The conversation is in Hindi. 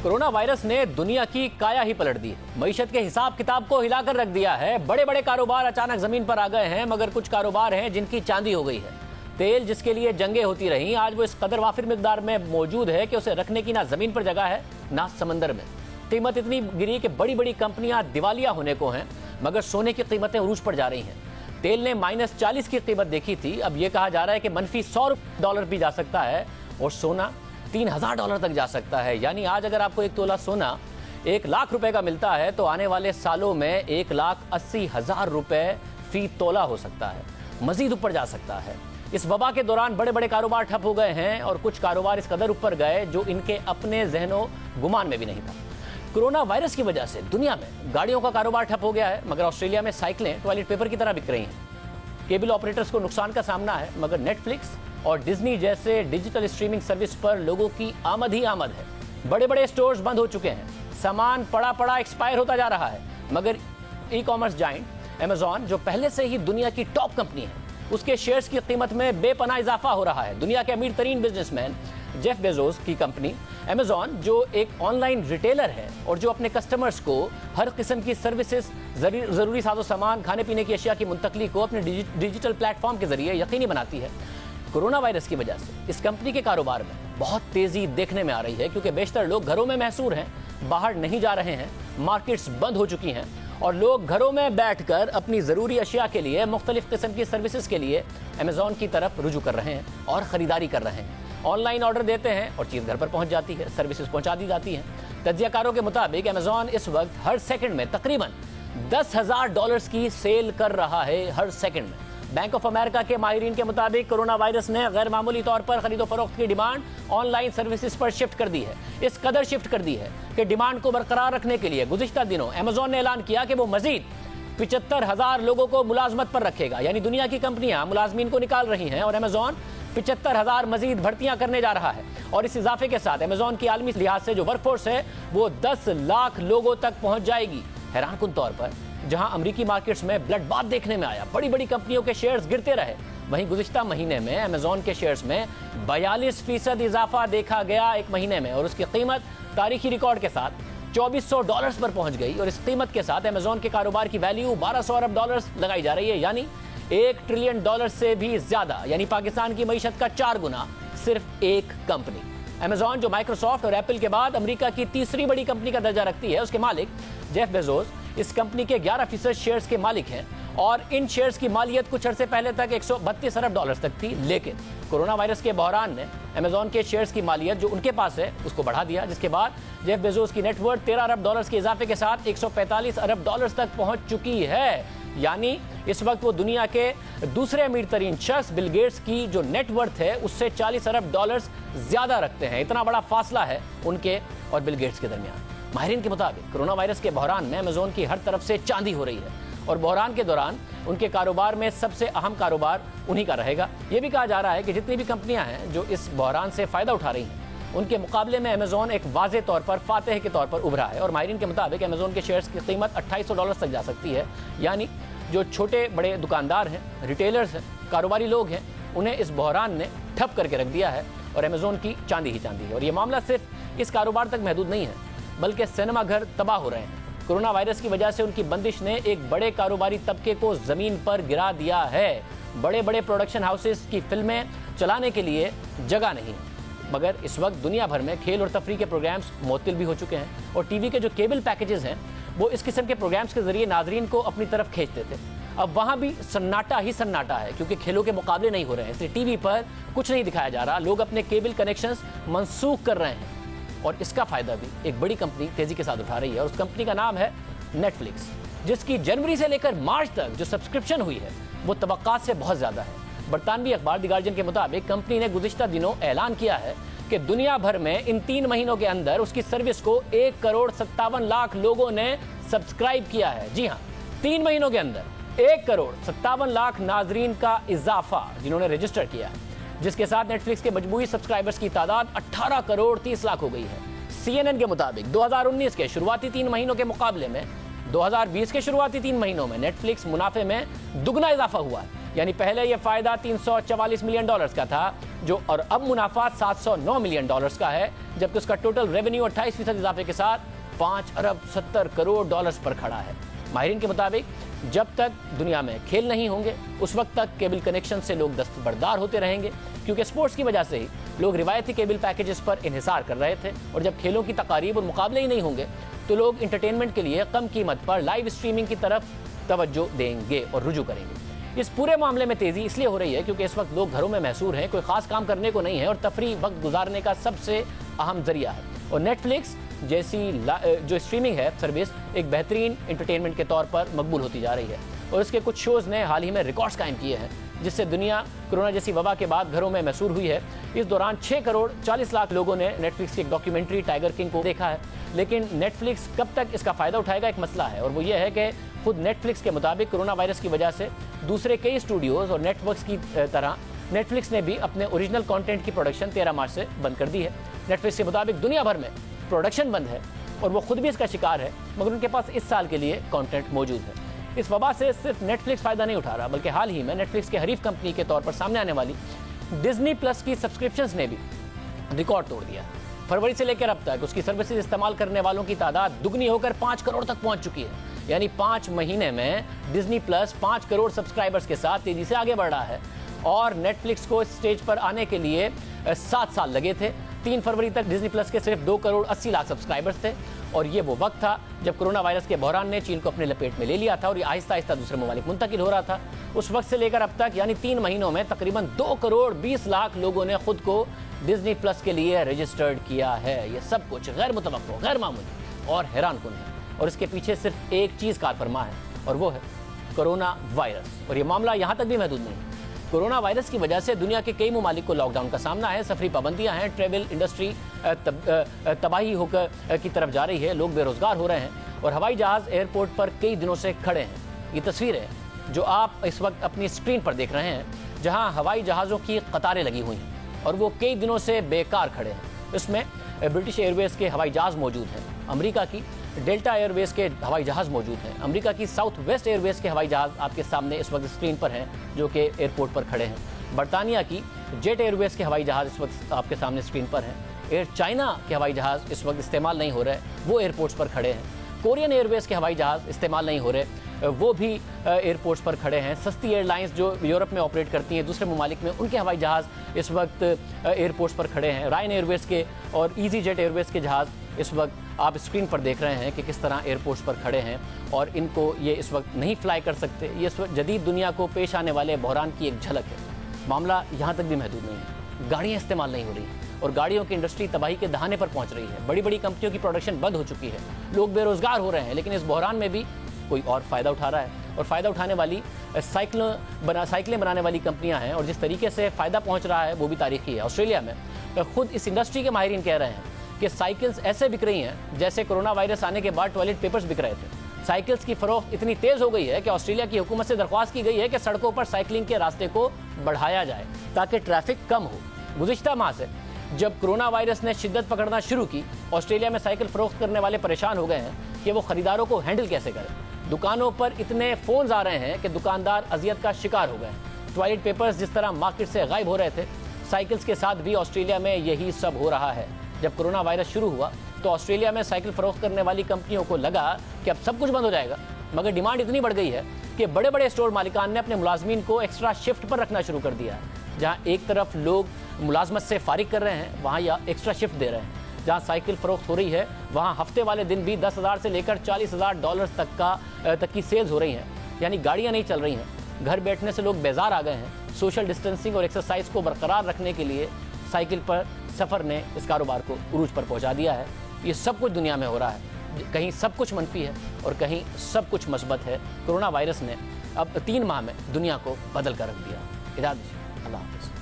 कोरोना वायरस ने दुनिया की काया ही पलट दी है। मईशत के हिसाब किताब को हिलाकर रख दिया है। बड़े बड़े कारोबार अचानक जमीन पर आ गए हैं, मगर कुछ कारोबार हैं जिनकी चांदी हो गई है। तेल जिसके लिए जंगें होती रहीं, आज वो इस कदर वाफिर मिकदार में मौजूद है कि उसे रखने की ना जमीन पर जगह है ना समंदर में। कीमत इतनी गिरी कि बड़ी बड़ी कंपनियां दिवालिया होने को हैं, मगर सोने की कीमतें उरूज पर जा रही हैं। तेल ने -40 की कीमत देखी थी, अब यह कहा जा रहा है कि मनफी $100 भी जा सकता है और सोना $3000 तक जा सकता है। यानी आज अगर आपको 1 तोला सोना 1 लाख रुपए का मिलता है तो आने वाले सालों में 1,80,000 रुपए फी तोला हो सकता है, मजीद ऊपर जा सकता है। इस वबा के दौरान बड़े बड़े कारोबार ठप हो गए हैं और कुछ कारोबार इस कदर ऊपर गए जो इनके अपने जहनो गुमान में भी नहीं था। कोरोना वायरस की वजह से दुनिया में गाड़ियों का कारोबार ठप हो गया है, मगर ऑस्ट्रेलिया में साइकिलें टॉयलेट पेपर की तरह बिक रही हैं। केबल ऑपरेटर्स को नुकसान का सामना है, मगर नेटफ्लिक्स और डिज्नी जैसे डिजिटल स्ट्रीमिंग सर्विस पर लोगों की आमद ही आमद है। बड़े बड़े स्टोर्स बंद हो चुके हैं, सामान पड़ा पड़ा एक्सपायर होता जा रहा है, मगर ई कॉमर्स जाइंट अमेजॉन जो पहले से ही दुनिया की टॉप कंपनी है, उसके शेयर्स की कीमत में बेपनाह इजाफा हो रहा है। दुनिया के अमीर तरीन बिजनेसमैन जेफ बेजोस की कंपनी अमेजॉन, जो एक ऑनलाइन रिटेलर है और जो अपने कस्टमर्स को हर किस्म की सर्विसेज, जरूरी साजो सामान, खाने पीने की अशिया की मुंतकली को अपने डिजिटल प्लेटफॉर्म के जरिए यकीनी बनाती है। कोरोना वायरस की वजह से इस कंपनी के कारोबार में बहुत तेजी देखने में आ रही है, क्योंकि बेशतर लोग घरों में महसूर हैं, बाहर नहीं जा रहे हैं, मार्केट्स बंद हो चुकी हैं और लोग घरों में बैठकर अपनी ज़रूरी अशिया के लिए, मुख्तलिफ किस्म की सर्विसेज के लिए अमेजॉन की तरफ रुजू कर रहे हैं और ख़रीदारी कर रहे हैं। ऑनलाइन ऑर्डर देते हैं और चीज़ घर पर पहुंच जाती है, सर्विसेज पहुंचा दी जाती हैं। तज्जियाकारों के मुताबिक अमेजॉन इस वक्त हर सेकंड में तकरीबन $10,000 की सेल कर रहा है, हर सेकंड में। बैंक ऑफ अमेरिका के माहिरीन के मुताबिक कोरोना वायरस ने गैर मामूली तौर पर खरीदो फरोख्त की डिमांड ऑनलाइन सर्विसेज पर शिफ्ट कर दी है। इस कदर शिफ्ट कर दी है कि डिमांड को बरकरार रखने के लिए गुज़िश्ता दिनों अमेजॉन ने ऐलान किया कि वो मजीद 75,000 लोगों को मुलाजमत पर रखेगा। यानी दुनिया की कंपनियां मुलाजमीन को निकाल रही हैं और अमेजॉन 75,000 मजीद भर्तियां करने जा रहा है। और इस इजाफे के साथ अमेजॉन की आलमी लिहाज से जो वर्कफोर्स है वो 10 लाख लोगों तक पहुंच जाएगी। हैरानकुन तौर पर जहां अमेरिकी मार्केट्स में ब्लड बाथ देखने में आया, बड़ी बड़ी कंपनियों के शेयर्स गिरते रहे, वहीं गुज़िश्ता महीने में अमेजॉन के शेयर्स में 42% इजाफा देखा गया एक महीने में और उसकी कीमत तारीखी रिकॉर्ड के साथ $2400 पर पहुंच गई। और इस कीमत के साथ अमेजॉन के कारोबार की वैल्यू $1200 अरब लगाई जा रही है, यानी $1 ट्रिलियन से भी ज्यादा, यानी पाकिस्तान की मईशत का 4 गुना सिर्फ एक कंपनी। अमेजॉन जो माइक्रोसॉफ्ट और एप्पल के बाद अमेरिका की तीसरी बड़ी कंपनी का दर्जा रखती है, उसके मालिक जेफ बेजोस इस कंपनी के 11% शेयर्स के मालिक हैं और इन शेयर्स की मालियत कुछ अर्से पहले तक $132 अरब तक थी। लेकिन कोरोना वायरस के बहरान ने अमेजॉन के शेयर्स की मालियत जो उनके पास है उसको बढ़ा दिया, जिसके बाद जेफ बेजोस की नेटवर्थ $13 अरब के इजाफे के साथ $145 अरब तक पहुंच चुकी है। यानी इस वक्त वो दुनिया के दूसरे अमीर तरीन शख्स बिल गेट्स की जो नेटवर्थ है उससे $40 अरब ज्यादा रखते हैं। इतना बड़ा फासला है उनके और बिल गेट्स के दरमियान। माहिरीन के मुताबिक कोरोना वायरस के बहरान में अमेजॉन की हर तरफ से चांदी हो रही है और बहरान के दौरान उनके कारोबार में सबसे अहम कारोबार उन्हीं का रहेगा। यह भी कहा जा रहा है कि जितनी भी कंपनियां हैं जो इस बहरान से फायदा उठा रही हैं, उनके मुकाबले में अमेजॉन एक वाज़े तौर पर फातेह के तौर पर उभरा है। और माहिरीन के मुताबिक अमेजॉन के शेयर्स की कीमत $2800 तक जा सकती है। यानी जो छोटे बड़े दुकानदार हैं, रिटेलर्स हैं, कारोबारी लोग हैं, उन्हें इस बहरान ने ठप करके रख दिया है और अमेजॉन की चांदी ही चांदी है। और ये मामला सिर्फ इस कारोबार तक महदूद नहीं है, बल्कि सिनेमा घर तबाह हो रहे हैं। कोरोना वायरस की वजह से उनकी बंदिश ने एक बड़े कारोबारी तबके को जमीन पर गिरा दिया है। बड़े बड़े प्रोडक्शन हाउसेस की फिल्में चलाने के लिए जगह नहीं, मगर इस वक्त दुनिया भर में खेल और तफरीह के प्रोग्राम्स मुअत्तिल भी हो चुके हैं और टीवी के जो केबल पैकेजेस हैं वो इस किस्म के प्रोग्राम्स के जरिए नाजरीन को अपनी तरफ खींचते थे। अब वहाँ भी सन्नाटा ही सन्नाटा है, क्योंकि खेलों के मुकाबले नहीं हो रहे हैं, इसलिए टीवी पर कुछ नहीं दिखाया जा रहा। लोग अपने केबल कनेक्शंस मनसूख कर रहे हैं और इसका फायदा भी एक बड़ी कंपनी तेजी के साथ उठा रही है और उस कंपनी का नाम है नेटफ्लिक्स, जिसकी जनवरी से लेकर मार्च तक जो सब्सक्रिप्शन हुई है वो तवक्कात से बहुत ज्यादा है। बरतानवी अखबार द गार्जियन के मुताबिक कंपनी ने गुज़िश्ता दिनों ऐलान किया है कि दुनिया भर में इन 3 महीनों के अंदर उसकी सर्विस को 1,57,00,000 लोगों ने सब्सक्राइब किया है। जी हाँ, 3 महीनों के अंदर 1,57,00,000 नाजरीन का इजाफा जिन्होंने रजिस्टर किया है, जिसके साथ नेटफ्लिक्स के मजमूई सब्सक्राइबर्स की तादाद 18,30,00,000 हो गई है। CNN के मुताबिक 2019 के शुरुआती 3 महीनों के मुकाबले में 2020 के शुरुआती 3 महीनों में नेटफ्लिक्स मुनाफे में दुगना इजाफा हुआ है। यानी पहले यह फायदा $344 मिलियन का था, जो और अब मुनाफा $709 मिलियन का है, जबकि उसका टोटल रेवेन्यू 28% इजाफे के साथ $5 अरब 70 करोड़ पर खड़ा है। माहिरीन के मुताबिक जब तक दुनिया में खेल नहीं होंगे उस वक्त तक केबल कनेक्शन से लोग दस्तबरदार होते रहेंगे, क्योंकि स्पोर्ट्स की वजह से ही लोग रिवायती केबल पैकेजेस पर इन्हिसार कर रहे थे। और जब खेलों की तकारीब और मुकाबले ही नहीं होंगे तो लोग इंटरटेनमेंट के लिए कम कीमत पर लाइव स्ट्रीमिंग की तरफ तवज्जो देंगे और रुजू करेंगे। इस पूरे मामले में तेजी इसलिए हो रही है क्योंकि इस वक्त लोग घरों में महसूर हैं, कोई खास काम करने को नहीं है और तफरी वक्त गुजारने का सबसे अहम जरिया है। और नेटफ्लिक्स जैसी जो स्ट्रीमिंग है सर्विस एक बेहतरीन इंटरटेनमेंट के तौर पर मकबूल होती जा रही है। और इसके कुछ शोज़ ने हाल ही में रिकॉर्ड्स कायम किए हैं, जिससे दुनिया कोरोना जैसी वबा के बाद घरों में महसूर हुई है। इस दौरान 6 करोड़ 40 लाख लोगों ने नेटफ्लिक्स की एक डॉक्यूमेंट्री टाइगर किंग को देखा है। लेकिन नेटफ्लिक्स कब तक इसका फ़ायदा उठाएगा, एक मसला है, और वो ये है कि खुद नेटफ्लिक्स के मुताबिक कोरोना वायरस की वजह से दूसरे कई स्टूडियोज़ और नेटवर्क्स की तरह नेटफ्लिक्स ने भी अपने ओरिजिनल कंटेंट की प्रोडक्शन 13 मार्च से बंद कर दी है। नेटफ्लिक्स के मुताबिक दुनिया भर में प्रोडक्शन बंद है और वो खुद भी इसका शिकार है, मगर उनके पास इस साल के लिए कंटेंट मौजूद है। इस वबा से सिर्फ नेटफ्लिक्स फ़ायदा नहीं उठा रहा, बल्कि हाल ही में नेटफ्लिक्स के हरीफ कंपनी के तौर पर सामने आने वाली डिज्नी प्लस की सब्सक्रिप्शंस ने भी रिकॉर्ड तोड़ दिया है। फरवरी से लेकर अब तक उसकी सर्विसेज इस्तेमाल करने वालों की तादाद दुगनी होकर 5 करोड़ तक पहुंच चुकी है। यानी 5 महीने में डिज्नी प्लस 5 करोड़ सब्सक्राइबर्स के साथ तेजी से आगे बढ़ रहा है। और नेटफ्लिक्स को इस स्टेज पर आने के लिए 7 साल लगे थे। 3 फरवरी तक डिज्नी प्लस के सिर्फ 2 करोड़ 80 लाख सब्सक्राइबर्स थे। और ये वो वक्त था जब कोरोना वायरस के बहरान ने चीन को अपने लपेट में ले लिया था और ये आहिस्ता आहिस्ता दूसरे ममालिक मुंतकिल हो रहा था। उस वक्त से लेकर अब तक यानी 3 महीनों में तकरीबन 2 करोड़ 20 लाख लोगों ने खुद को डिज्नी प्लस के लिए रजिस्टर्ड किया है। ये सब कुछ गैर मुतवक्को, गैर मामूली और हैरानकुन है। और इसके पीछे सिर्फ एक चीज़ कारफरमा है और वो है कोरोना वायरस। और ये मामला यहाँ तक भी महदूद नहीं है। कोरोना वायरस की वजह से दुनिया के कई ममालिक को लॉकडाउन का सामना है, सफरी पाबंदियां हैं, ट्रेवल इंडस्ट्री तबाही होकर की तरफ जा रही है, लोग बेरोजगार हो रहे हैं और हवाई जहाज़ एयरपोर्ट पर कई दिनों से खड़े हैं। ये तस्वीरें जो आप इस वक्त अपनी स्क्रीन पर देख रहे हैं, जहां हवाई जहाज़ों की कतारें लगी हुई हैं और वो कई दिनों से बेकार खड़े हैं। इसमें ब्रिटिश एयरवेज़ के हवाई जहाज़ मौजूद हैं, अमेरिका की डेल्टा एयरवेज़ के हवाई जहाज़ मौजूद हैं, अमेरिका की साउथ वेस्ट एयरवेज़ के हवाई जहाज़ आपके सामने इस वक्त स्क्रीन पर हैं जो कि एयरपोर्ट पर खड़े हैं, बरतानिया की जेट एयरवेज़ के हवाई जहाज़ इस वक्त आपके सामने स्क्रीन पर हैं, एयर चाइना के हवाई जहाज़ इस वक्त इस्तेमाल नहीं हो रहे, वो एयरपोर्ट्स पर खड़े हैं, कोरियन एयरवेज़ के हवाई जहाज़ इस्तेमाल नहीं हो रहे, वो भी एयरपोर्ट्स पर खड़े हैं। सस्ती एयरलाइंस जो यूरोप में ऑपरेट करती हैं दूसरे ममालिक में, उनके हवाई जहाज़ इस वक्त एयरपोर्ट्स पर खड़े हैं। रायन एयरवेज़ के और ईजी जेट एयरवेज़ के जहाज़ इस वक्त आप स्क्रीन पर देख रहे हैं कि किस तरह एयरपोर्ट्स पर खड़े हैं और इनको ये इस वक्त नहीं फ्लाई कर सकते। ये इस वक्त जदीद दुनिया को पेश आने वाले बहरान की एक झलक है। मामला यहाँ तक भी महदूद नहीं है, गाड़ियाँ इस्तेमाल नहीं हो रही हैं और गाड़ियों की इंडस्ट्री तबाही के दहाने पर पहुँच रही है। बड़ी बड़ी कंपनियों की प्रोडक्शन बंद हो चुकी है, लोग बेरोजगार हो रहे हैं, लेकिन इस बहरान में भी कोई और फ़ायदा उठा रहा है। और फ़ायदा उठाने वाली साइकिलें बनाने वाली कंपनियां हैं और जिस तरीके से फ़ायदा पहुंच रहा है वो भी तारीखी है। ऑस्ट्रेलिया में खुद इस इंडस्ट्री के माहिरीन कह रहे हैं कि साइकिल्स ऐसे बिक रही हैं जैसे कोरोना वायरस आने के बाद टॉयलेट पेपर्स बिक रहे थे। साइकिल्स की फ़रोख्त इतनी तेज़ हो गई है कि ऑस्ट्रेलिया की हुकूमत से दरख्वास्त की गई है कि सड़कों पर साइकिलिंग के रास्ते को बढ़ाया जाए ताकि ट्रैफिक कम हो। गुज़िश्ता माह से जब कोरोना वायरस ने शिद्दत पकड़ना शुरू की, ऑस्ट्रेलिया में साइकिल फ़रोख्त करने वाले परेशान हो गए हैं कि वो ख़रीदारों को हैंडल कैसे करें। दुकानों पर इतने फ़ोन्स आ रहे हैं कि दुकानदार अजियत का शिकार हो गए हैं। टॉयलेट पेपर्स जिस तरह मार्केट से गायब हो रहे थे, साइकिल्स के साथ भी ऑस्ट्रेलिया में यही सब हो रहा है। जब कोरोना वायरस शुरू हुआ तो ऑस्ट्रेलिया में साइकिल फ़रोख्त करने वाली कंपनियों को लगा कि अब सब कुछ बंद हो जाएगा, मगर डिमांड इतनी बढ़ गई है कि बड़े बड़े स्टोर मालिकान ने अपने मुलाजमीन को एक्स्ट्रा शिफ्ट पर रखना शुरू कर दिया है। जहाँ एक तरफ लोग मुलाजमत से फारिग कर रहे हैं, वहाँ या एक्स्ट्रा शिफ्ट दे रहे हैं। जहाँ साइकिल फ़रोख्त हो रही है वहाँ हफ्ते वाले दिन भी $10,000 से लेकर $40,000 तक की सेल्स हो रही हैं। यानी गाड़ियाँ नहीं चल रही हैं, घर बैठने से लोग बेजार आ गए हैं। सोशल डिस्टेंसिंग और एक्सरसाइज को बरकरार रखने के लिए साइकिल पर सफ़र ने इस कारोबार को उरूज पर पहुँचा दिया है। ये सब कुछ दुनिया में हो रहा है, कहीं सब कुछ मनफी है और कहीं सब कुछ मस्बत है। कोरोना वायरस ने अब 3 माह में दुनिया को बदल कर रख दिया। इजाज़त दीजिए, अल्लाह हाफ़िज़।